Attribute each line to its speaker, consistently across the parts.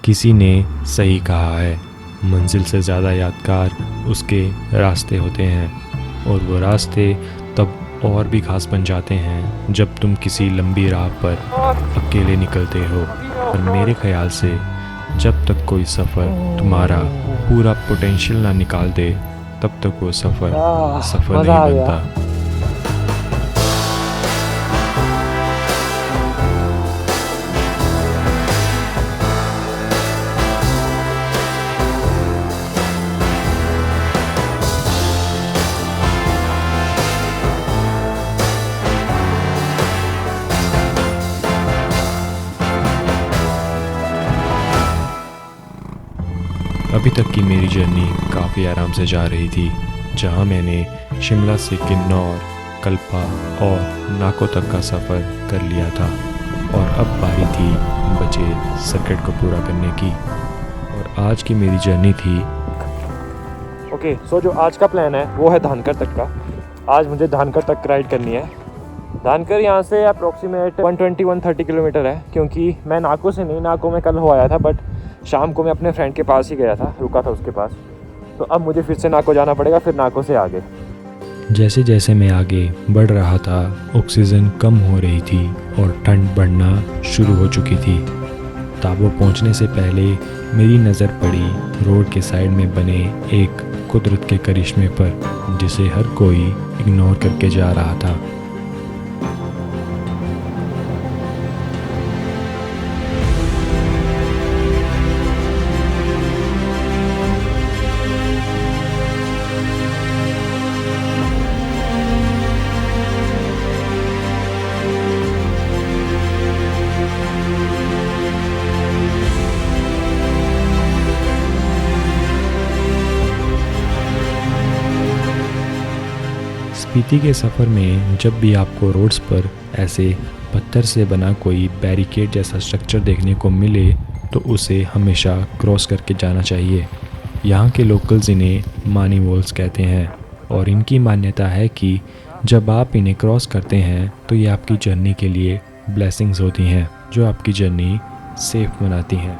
Speaker 1: किसी ने सही कहा है, मंजिल से ज़्यादा यादगार उसके रास्ते होते हैं, और वो रास्ते तब और भी खास बन जाते हैं जब तुम किसी लंबी राह पर अकेले निकलते हो। और मेरे ख्याल से जब तक कोई सफ़र तुम्हारा पूरा पोटेंशियल ना निकाल दे, तब तक वो सफ़र सफ़र
Speaker 2: मज़ा आ
Speaker 1: नहीं
Speaker 2: गया।
Speaker 1: बनता। अभी तक की मेरी जर्नी काफ़ी आराम से जा रही थी, जहां मैंने शिमला से किन्नौर, कल्पा और नाको तक का सफ़र कर लिया था, और अब बारी थी बचे सर्किट को पूरा करने की। और आज की मेरी जर्नी थी
Speaker 2: ओके, सो जो आज का प्लान है वो है धानकर तक का। आज मुझे धानकर तक राइड करनी है। धानकर यहाँ से अप्रोक्सीमेट 120-130 किलोमीटर है, क्योंकि मैं नाको से नहीं, नाको में कल हो आया था, बट शाम को मैं अपने फ्रेंड के पास ही गया था, रुका था उसके पास। तो अब मुझे फिर से नाको जाना पड़ेगा, फिर नाको से आगे।
Speaker 1: जैसे जैसे मैं आगे बढ़ रहा था, ऑक्सीजन कम हो रही थी और ठंड बढ़ना शुरू हो चुकी थी। ताबो पहुंचने से पहले मेरी नज़र पड़ी रोड के साइड में बने एक कुदरत के करिश्मे पर, जिसे हर कोई इग्नोर करके जा रहा था। स्पीति के सफ़र में जब भी आपको रोड्स पर ऐसे पत्थर से बना कोई बैरिकेड जैसा स्ट्रक्चर देखने को मिले, तो उसे हमेशा क्रॉस करके जाना चाहिए। यहाँ के लोकल्स इन्हें मानी वॉल्स कहते हैं, और इनकी मान्यता है कि जब आप इन्हें क्रॉस करते हैं तो ये आपकी जर्नी के लिए ब्लेसिंग्स होती हैं, जो आपकी जर्नी सेफ बनाती हैं।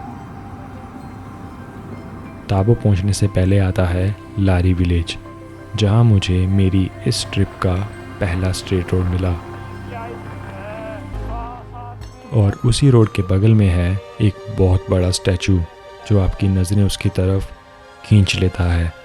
Speaker 1: ताबो पहुँचने से पहले आता है लारी विलेज, जहां मुझे मेरी इस ट्रिप का पहला स्ट्रेट रोड मिला, और उसी रोड के बगल में है एक बहुत बड़ा स्टैचू, जो आपकी नज़रें उसकी तरफ खींच लेता है।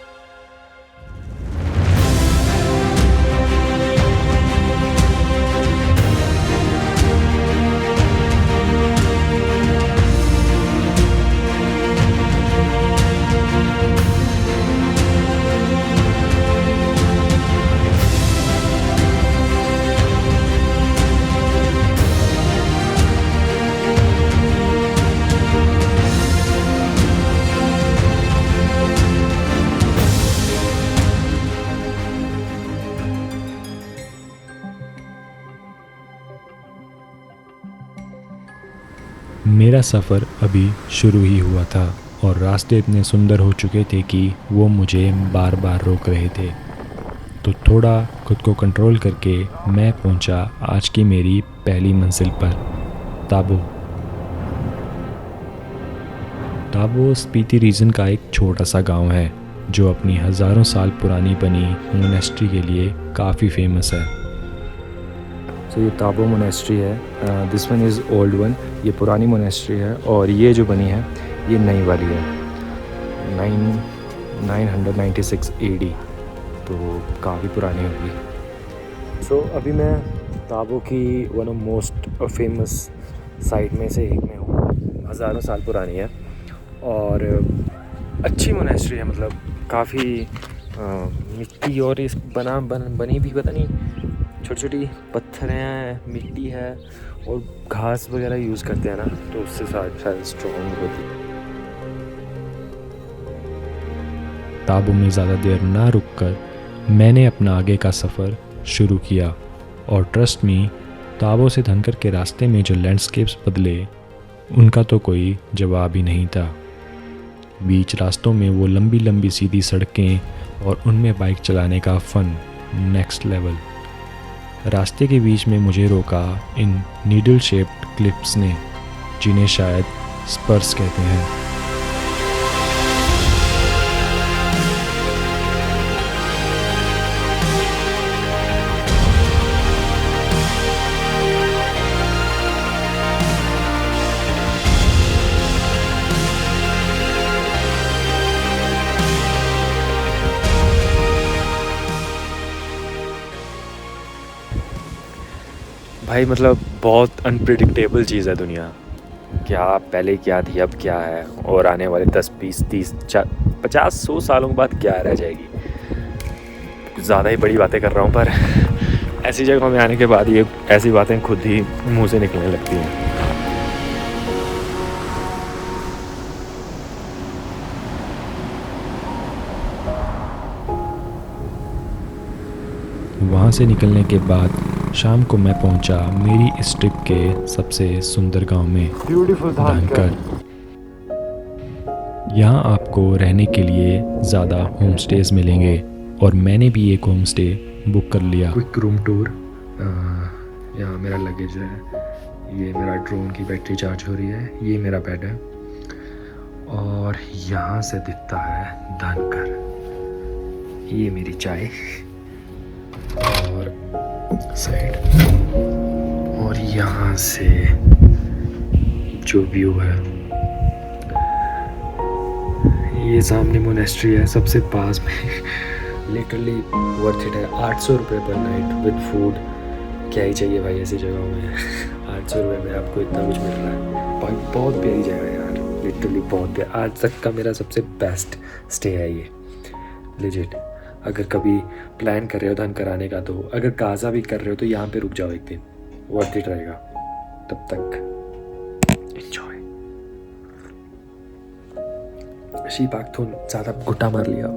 Speaker 1: मेरा सफ़र अभी शुरू ही हुआ था, और रास्ते इतने सुंदर हो चुके थे कि वो मुझे बार बार रोक रहे थे। तो थोड़ा खुद को कंट्रोल करके मैं पहुंचा आज की मेरी पहली मंजिल पर, ताबो। ताबो स्पीति रीजन का एक छोटा सा गांव है, जो अपनी हज़ारों साल पुरानी बनी मोनेस्ट्री के लिए काफ़ी फेमस है।
Speaker 2: तो ये ताबो मोनेस्ट्री है। This one is old one, ये पुरानी मोनेस्ट्री है, और ये जो बनी है ये नई वाली है, 996 AD, तो काफ़ी पुरानी होगी। सो अभी मैं ताबो की one of most famous site में से एक में हूँ। हज़ारों साल पुरानी है और अच्छी मोनेस्ट्री है, मतलब काफ़ी मिट्टी और इस बनी भी पता नहीं, छोटी छोटी पत्थर हैं, मिट्टी है, और घास वगैरह यूज़ करते हैं ना, तो उससे शायद स्ट्रॉन्ग होती है।
Speaker 1: ताबो में ज़्यादा देर ना रुककर मैंने अपना आगे का सफ़र शुरू किया, और ट्रस्ट मी, ताबो से धनकर के रास्ते में जो लैंडस्केप्स बदले, उनका तो कोई जवाब ही नहीं था। बीच रास्तों में वो लंबी लंबी सीधी सड़कें, और उनमें बाइक चलाने का फ़न नेक्स्ट लेवल। रास्ते के बीच में मुझे रोका इन नीडल शेप्ड क्लिप्स ने, जिन्हें शायद स्पर्स कहते हैं।
Speaker 2: भाई मतलब बहुत अनप्रिडिक्टेबल चीज़ है दुनिया। क्या पहले क्या थी अब क्या है, और आने वाले 10 20 30 50 100 सालों के बाद क्या रह जाएगी। कुछ ज़्यादा ही बड़ी बातें कर रहा हूँ, पर ऐसी जगहों में आने के बाद ये ऐसी बातें खुद ही मुंह से निकलने लगती हैं।
Speaker 1: वहाँ से निकलने के बाद शाम को मैं पहुँचा मेरी इस ट्रिप के सबसे सुंदर गांव में,
Speaker 2: ब्यूटीफुल
Speaker 1: धानकर। यहाँ आपको रहने के लिए ज़्यादा होम स्टेज मिलेंगे और मैंने भी एक होम स्टे बुक कर लिया। Quick room tour. यहाँ मेरा लगेज है, ये मेरा ड्रोन की बैटरी चार्ज हो रही है, ये मेरा बेड है और यहाँ से दिखता है धानकर। ये मेरी चाय और साइड, और यहाँ से जो व्यू है, ये सामने मोनेस्ट्री है सबसे पास में। लिटरली वर्थ इट है। 800 रुपये पर नाइट विद फूड। क्या ही चाहिए भाई ऐसी जगहों में। 800 रुपये में आपको इतना कुछ मिल रहा है भाई। बहुत प्यारी जगह है यार, लिटरली बहुत प्यारी। आज तक का मेरा सबसे बेस्ट स्टे है ये, लिजिट। अगर कभी प्लान कर रहे हो धानकर आने का, तो अगर काजा भी कर रहे हो तो यहाँ पे रुक जाओ एक दिन, वर्थ इट रहेगा। तब तक एंजॉय। शीप आखथून ज़्यादा घुट्टा मार लिया।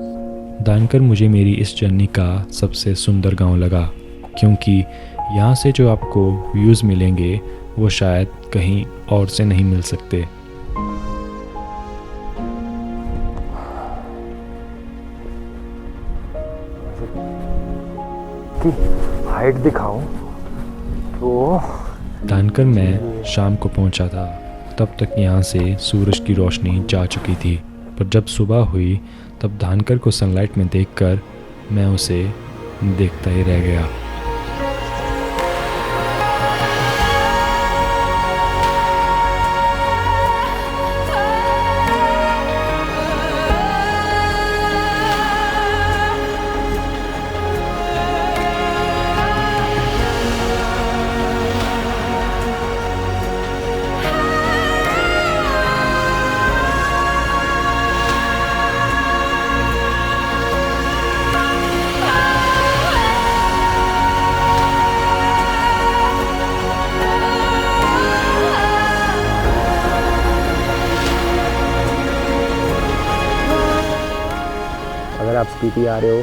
Speaker 1: धानकर मुझे मेरी इस जर्नी का सबसे सुंदर गांव लगा, क्योंकि यहाँ से जो आपको व्यूज़ मिलेंगे वो शायद कहीं और से नहीं मिल सकते।
Speaker 2: हाइट दिखाऊं तो
Speaker 1: धानकर मैं शाम को पहुंचा था, तब तक यहाँ से सूरज की रोशनी जा चुकी थी। पर जब सुबह हुई तब धानकर को सनलाइट में देखकर मैं उसे देखता ही रह गया।
Speaker 3: अगर आप स्पीति आ रहे हो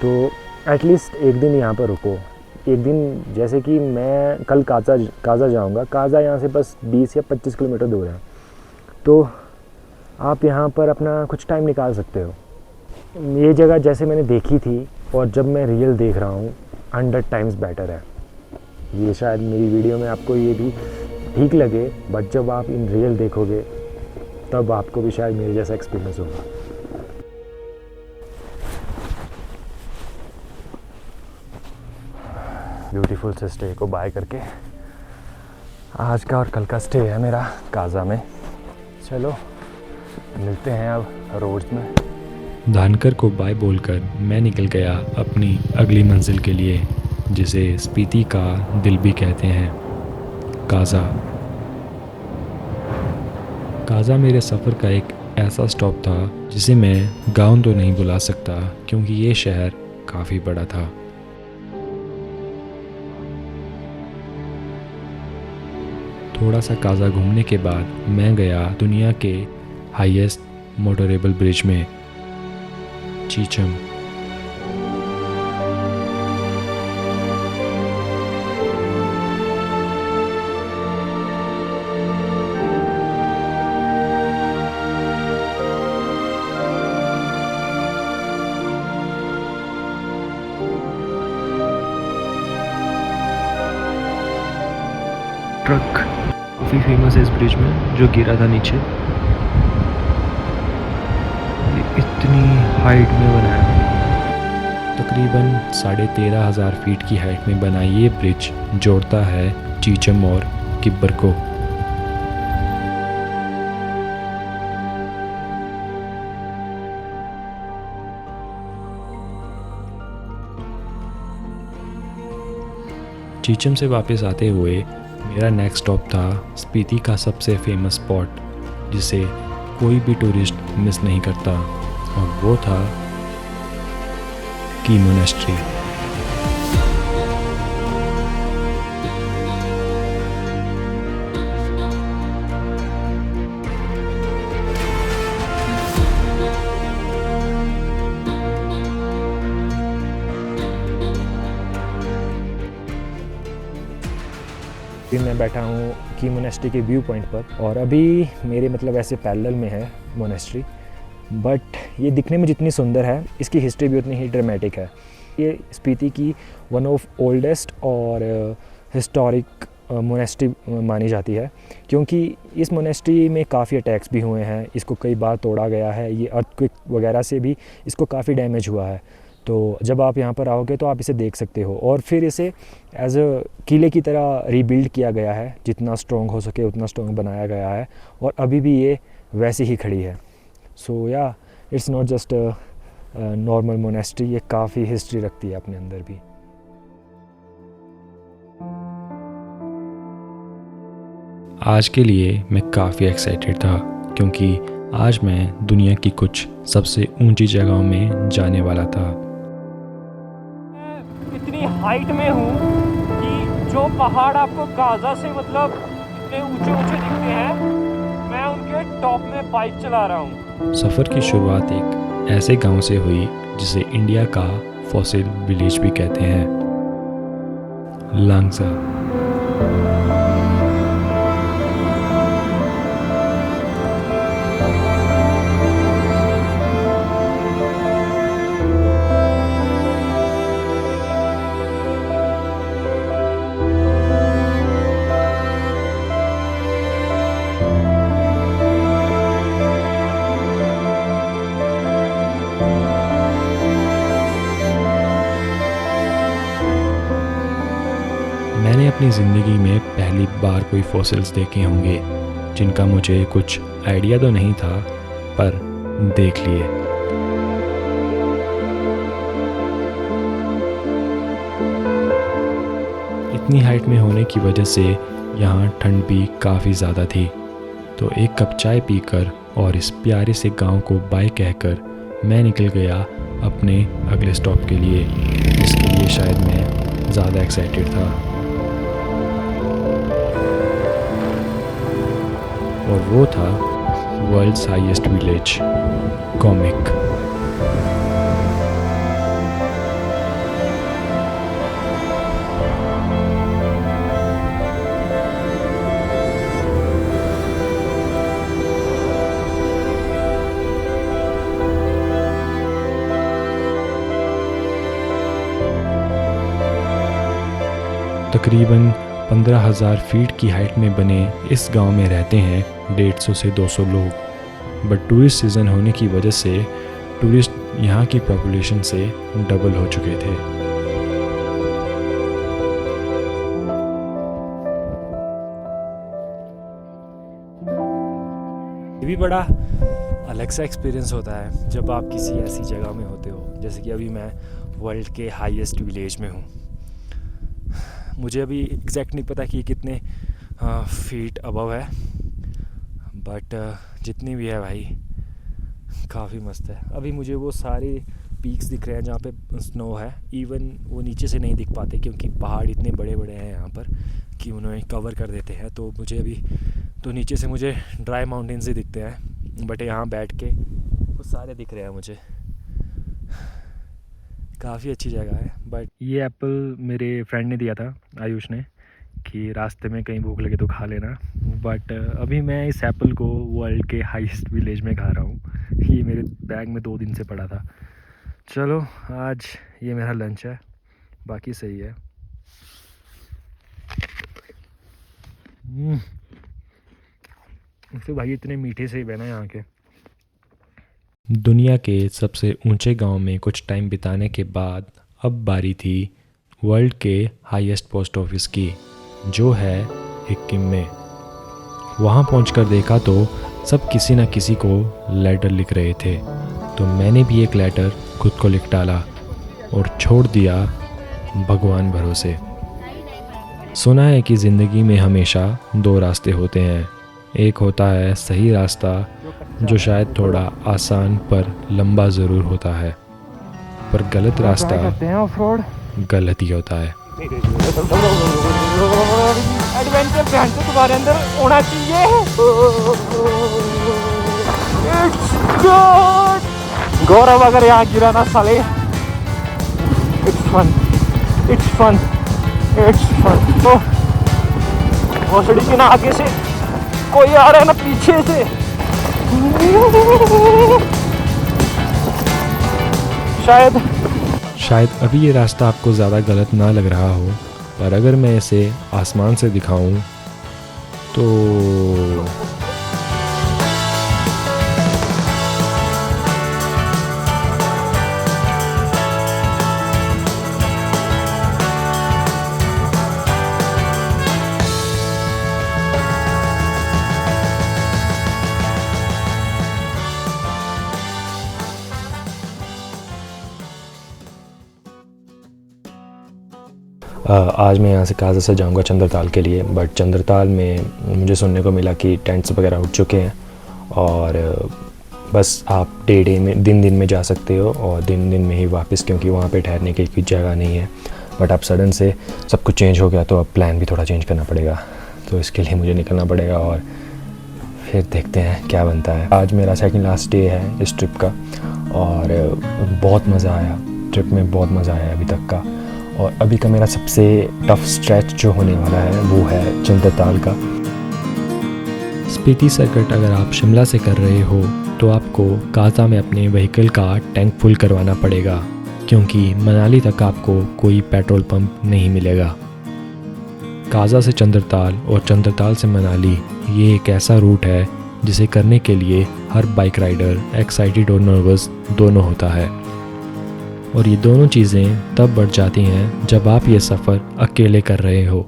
Speaker 3: तो एटलीस्ट एक दिन यहाँ पर रुको। एक दिन, जैसे कि मैं कल काजा जाऊँगा। काजा यहाँ से बस 20 या 25 किलोमीटर दूर है, तो आप यहाँ पर अपना कुछ टाइम निकाल सकते हो। ये जगह जैसे मैंने देखी थी और जब मैं रियल देख रहा हूँ 100 टाइम्स बेटर है। ये शायद मेरी वीडियो में आपको ये भी ठीक लगे, बट जब आप इन रियल देखोगे तब आपको भी शायद मेरे जैसा एक्सपीरियंस होगा। ब्यूटीफुल से स्टे को बाय करके आज का और कल का स्टे है मेरा काजा में। चलो मिलते हैं अब रोड्स में। धानकर को बाय बोलकर मैं निकल गया अपनी अगली मंजिल के लिए, जिसे स्पीति का दिल भी कहते हैं, काजा। काजा मेरे सफ़र का एक ऐसा स्टॉप था जिसे मैं गाँव तो नहीं बुला सकता, क्योंकि ये शहर काफ़ी बड़ा था। थोड़ा सा काजा घूमने के बाद मैं गया दुनिया के हाईएस्ट मोटरेबल ब्रिज में, चीचम। ट्रक काफ़ी फेमस है इस ब्रिज में, जो गिरा था नीचे। ये इतनी हाइट में बना है, तकरीबन 13,500 फीट की हाइट में बना ये ब्रिज जोड़ता है चीचम और किब्बर को।
Speaker 1: चीचम से वापस आते हुए मेरा नेक्स्ट स्टॉप था स्पीति का सबसे फेमस स्पॉट जिसे कोई भी टूरिस्ट मिस नहीं करता, और वो था की मोनेस्ट्री।
Speaker 3: अभी मैं बैठा हूँ की मोनेस्ट्री के व्यू पॉइंट पर, और अभी मेरे मतलब ऐसे पैरेलल में है मोनेस्ट्री, बट ये दिखने में जितनी सुंदर है इसकी हिस्ट्री भी उतनी ही ड्रामेटिक है। ये स्पीति की वन ऑफ ओल्डेस्ट और हिस्टोरिक मोनेस्ट्री मानी जाती है, क्योंकि इस मोनेस्ट्री में काफ़ी अटैक्स भी हुए हैं, इसको कई बार तोड़ा गया है, ये अर्थक्वेक वगैरह से भी इसको काफ़ी डैमेज हुआ है। तो जब आप यहाँ पर आओगे तो आप इसे देख सकते हो, और फिर इसे एज अ किले की तरह रीबिल्ड किया गया है, जितना स्ट्रॉन्ग हो सके उतना स्ट्रॉन्ग बनाया गया है, और अभी भी ये वैसे ही खड़ी है। सो या it's not just normal monastery, ये काफ़ी हिस्ट्री रखती है अपने अंदर भी।
Speaker 1: आज के लिए मैं काफ़ी एक्साइटेड था, क्योंकि आज मैं दुनिया की कुछ सबसे ऊंची जगहों में जाने वाला था।
Speaker 4: इतनी हाइट में हूँ कि जो पहाड़ आपको गाजा से मतलब इतने ऊंचे ऊंचे दिखते हैं, मैं उनके टॉप में बाइक चला रहा हूँ।
Speaker 1: सफ़र की शुरुआत एक ऐसे गांव से हुई जिसे इंडिया का फॉसिल विलेज भी कहते हैं, लांगसा। मैंने अपनी ज़िंदगी में पहली बार कोई फॉसिल्स देखे होंगे जिनका मुझे कुछ आइडिया तो नहीं था, पर देख लिए। इतनी हाइट में होने की वजह से यहाँ ठंड भी काफ़ी ज़्यादा थी, तो एक कप चाय पीकर और इस प्यारे से गांव को बाय कहकर मैं निकल गया अपने अगले स्टॉप के लिए, जिसके लिए शायद मैं ज़्यादा एक्साइटेड था। और वो था वर्ल्ड्स हाईएस्ट विलेज, कॉमिक। तकरीबन 15,000 फीट की हाइट में बने इस गांव में रहते हैं 150 से 200 लोग, बट टूरिस्ट सीज़न होने की वजह से टूरिस्ट यहाँ की पॉपुलेशन से डबल हो चुके थे।
Speaker 3: ये भी बड़ा अलग सा एक्सपीरियंस होता है जब आप किसी ऐसी जगह में होते हो, जैसे कि अभी मैं वर्ल्ड के हाईएस्ट विलेज में हूँ। मुझे अभी एग्जैक्ट नहीं पता कि कितने फीट अबव है, बट जितनी भी है भाई काफ़ी मस्त है। अभी मुझे वो सारे पीक्स दिख रहे हैं जहाँ पे स्नो है, इवन वो नीचे से नहीं दिख पाते क्योंकि पहाड़ इतने बड़े बड़े हैं यहाँ पर कि उन्हें कवर कर देते हैं। तो मुझे अभी तो नीचे से मुझे ड्राई माउंटेन्स ही दिखते हैं, बट यहाँ बैठ के वो सारे दिख रहे हैं मुझे। काफ़ी अच्छी जगह है। बट ये एप्पल मेरे फ्रेंड ने दिया था, आयुष ने, कि रास्ते में कहीं भूख लगे तो खा लेना। बट अभी मैं इस एप्पल को वर्ल्ड के हाईएस्ट विलेज में खा रहा हूँ। ये मेरे बैग में 2 दिन से पड़ा था। चलो आज ये मेरा लंच है, बाकी सही है। तो भाई इतने मीठे से ही बना यहाँ के।
Speaker 1: दुनिया के सबसे ऊंचे गांव में कुछ टाइम बिताने के बाद अब बारी थी वर्ल्ड के हाईएस्ट पोस्ट ऑफिस की, जो है सिक्किम में। वहां पहुंचकर देखा तो सब किसी न किसी को लेटर लिख रहे थे, तो मैंने भी एक लेटर खुद को लिख डाला और छोड़ दिया भगवान भरोसे। सुना है कि ज़िंदगी में हमेशा दो रास्ते होते हैं। एक होता है सही रास्ता, जो शायद थोड़ा आसान पर लंबा ज़रूर होता है, पर गलत रास्ता गलत ही होता है।
Speaker 4: एडवेंचर ध्यान से तुम्हारे अंदर होना चाहिए। It's good! गौरव अगर यहाँ गिरा ना साले, it's fun, it's fun, it's fun। तो भोसड़ी के ना आगे से कोई आ रहा है ना पीछे से।
Speaker 1: शायद अभी ये रास्ता आपको ज़्यादा गलत ना लग रहा हो, पर अगर मैं इसे आसमान से दिखाऊं तो
Speaker 2: आज मैं यहाँ से काजा से जाऊँगा चंद्रताल के लिए, बट चंद्रताल में मुझे सुनने को मिला कि टेंट्स वगैरह उठ चुके हैं और बस आप डे में दिन में जा सकते हो और दिन में ही वापस, क्योंकि वहाँ पे ठहरने की कोई जगह नहीं है। बट अब सडन से सब कुछ चेंज हो गया तो अब प्लान भी थोड़ा चेंज करना पड़ेगा, तो इसके लिए मुझे निकलना पड़ेगा और फिर देखते हैं क्या बनता है। आज मेरा सेकंड लास्ट डे है इस ट्रिप का और बहुत मज़ा आया, ट्रिप में बहुत मज़ा आया अभी तक का। और अभी का मेरा सबसे टफ स्ट्रेच जो होने वाला है वो है चंद्रताल का।
Speaker 1: स्पीति सर्किट अगर आप शिमला से कर रहे हो तो आपको काजा में अपने व्हीकल का टैंक फुल करवाना पड़ेगा, क्योंकि मनाली तक आपको कोई पेट्रोल पंप नहीं मिलेगा। काजा से चंद्रताल और चंद्रताल से मनाली ये एक ऐसा रूट है जिसे करने के लिए हर बाइक राइडर एक्साइटेड और नर्वस दोनों होता है, और ये दोनों चीज़ें तब बढ़ जाती हैं जब आप ये सफ़र अकेले कर रहे हो।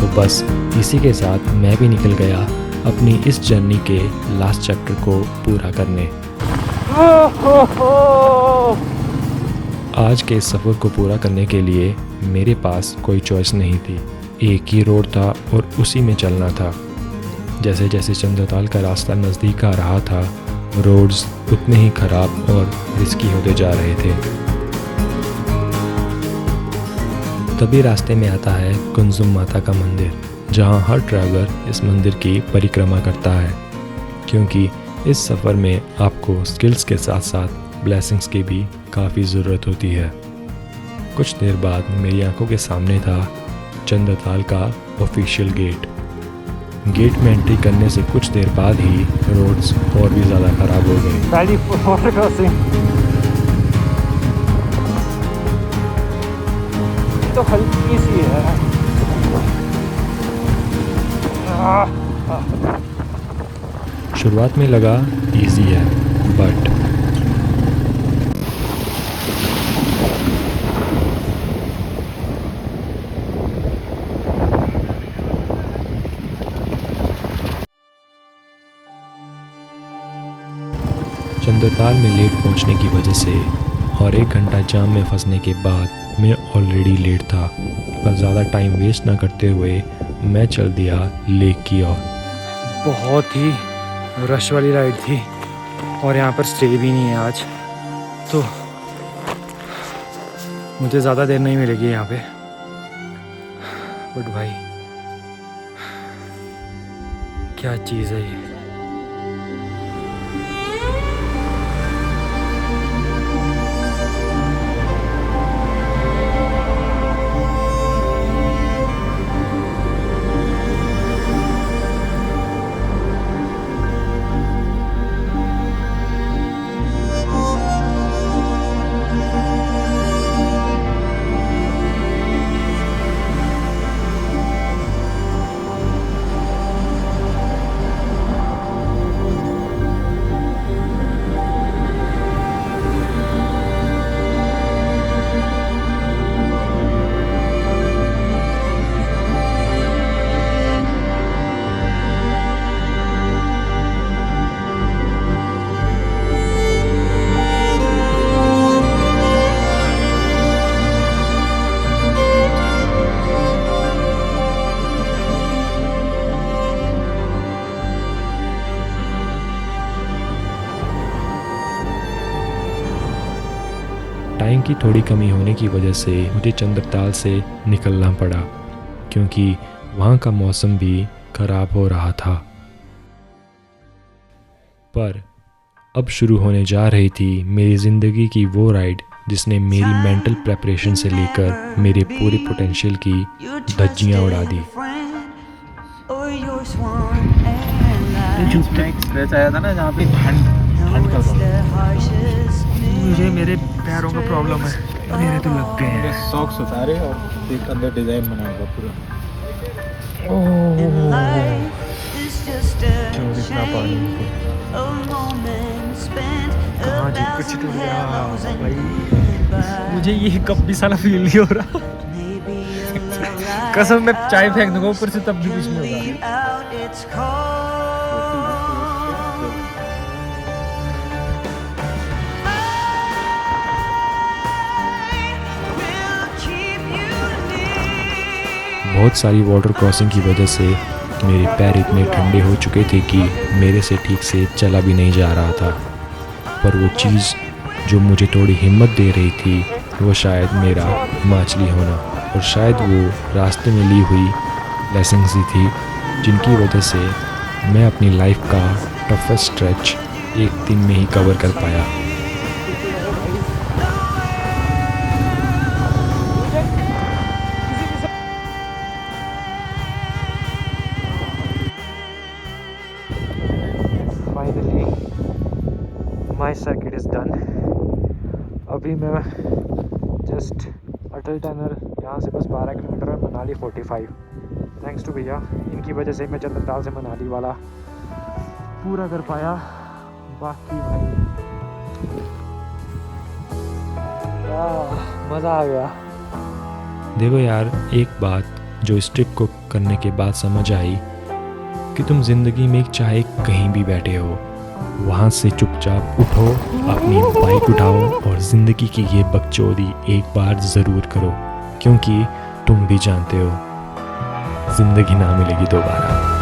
Speaker 1: तो बस इसी के साथ मैं भी निकल गया अपनी इस जर्नी के लास्ट चैप्टर को पूरा करने। आज के इस सफ़र को पूरा करने के लिए मेरे पास कोई चॉइस नहीं थी, एक ही रोड था और उसी में चलना था। जैसे जैसे चंद्रताल का रास्ता नज़दीक आ रहा था, रोड्स उतने ही ख़राब और रिस्की होते जा रहे थे। तभी रास्ते में आता है कुंजुम माता का मंदिर, जहां हर ट्रैवलर इस मंदिर की परिक्रमा करता है, क्योंकि इस सफ़र में आपको स्किल्स के साथ साथ ब्लेसिंग्स की भी काफ़ी ज़रूरत होती है। कुछ देर बाद मेरी आंखों के सामने था चंद्रताल का ऑफिशियल गेट। गेट में एंट्री करने से कुछ देर बाद ही रोड्स और भी ज़्यादा ख़राब हो गए।
Speaker 4: तो हल्की सी है।
Speaker 1: शुरुआत में लगा इजी है, बट चंद्रताल में लेट पहुंचने की वजह से और 1 घंटा जाम में फंसने के बाद मैं ऑलरेडी लेट था, पर ज़्यादा टाइम वेस्ट ना करते हुए मैं चल दिया लेक की ओर।
Speaker 3: बहुत ही रश वाली राइड थी और यहाँ पर स्टे भी नहीं है आज, तो मुझे ज़्यादा देर नहीं मिलेगी यहाँ पे। बट भाई क्या चीज़ है ये।
Speaker 1: टाइम की थोड़ी कमी होने की वजह से मुझे चंद्रताल से निकलना पड़ा, क्योंकि वहाँ का मौसम भी ख़राब हो रहा था। पर अब शुरू होने जा रही थी मेरी ज़िंदगी की वो राइड जिसने मेरी मेंटल प्रेपरेशन से लेकर मेरे पूरे पोटेंशियल की धज्जियाँ उड़ा दी।
Speaker 4: स्क्रैच आया था ना जहाँ पे ठंड का प्रॉब्लम।
Speaker 3: मुझे मेरे पैरों का प्रॉब्लम है, मेरे तो लग गए हैं।
Speaker 4: सॉक्स उतारे और एक अंदर डिजाइन बनाएगा पूरा।
Speaker 3: इतना पानी कहाँ जी कुछ टूट गया भाई। मुझे ये कब भी साला फील नहीं हो रहा। कसम मैं चाय फेंक दूंगा ऊपर से तब भी कुछ नहीं होगा।
Speaker 1: बहुत सारी वाटर क्रॉसिंग की वजह से मेरे पैर इतने ठंडे हो चुके थे कि मेरे से ठीक से चला भी नहीं जा रहा था। पर वो चीज़ जो मुझे थोड़ी हिम्मत दे रही थी वो शायद मेरा हिमाचली होना, और शायद वो रास्ते में ली हुई लेसन्स ही थी जिनकी वजह से मैं अपनी लाइफ का टफेस्ट स्ट्रेच एक दिन में ही कवर कर पाया।
Speaker 3: Finally my circuit is done. अभी मैं जस्ट अटल टनल यहाँ से बस 12 किलोमीटर है, मनाली 45। थैंक्स टू भैया, इनकी वजह से मैं चंद्रताल से मनाली वाला पूरा कर पाया। बाकी भाई मज़ा आ गया।
Speaker 1: देखो यार, एक बात जो इस ट्रिप को करने के बाद समझ आई कि तुम ज़िंदगी में चाहे कहीं भी बैठे हो, वहाँ से चुपचाप उठो, अपनी बाइक उठाओ और ज़िंदगी की ये बकचोदी एक बार ज़रूर करो, क्योंकि तुम भी जानते हो ज़िंदगी ना मिलेगी दोबारा।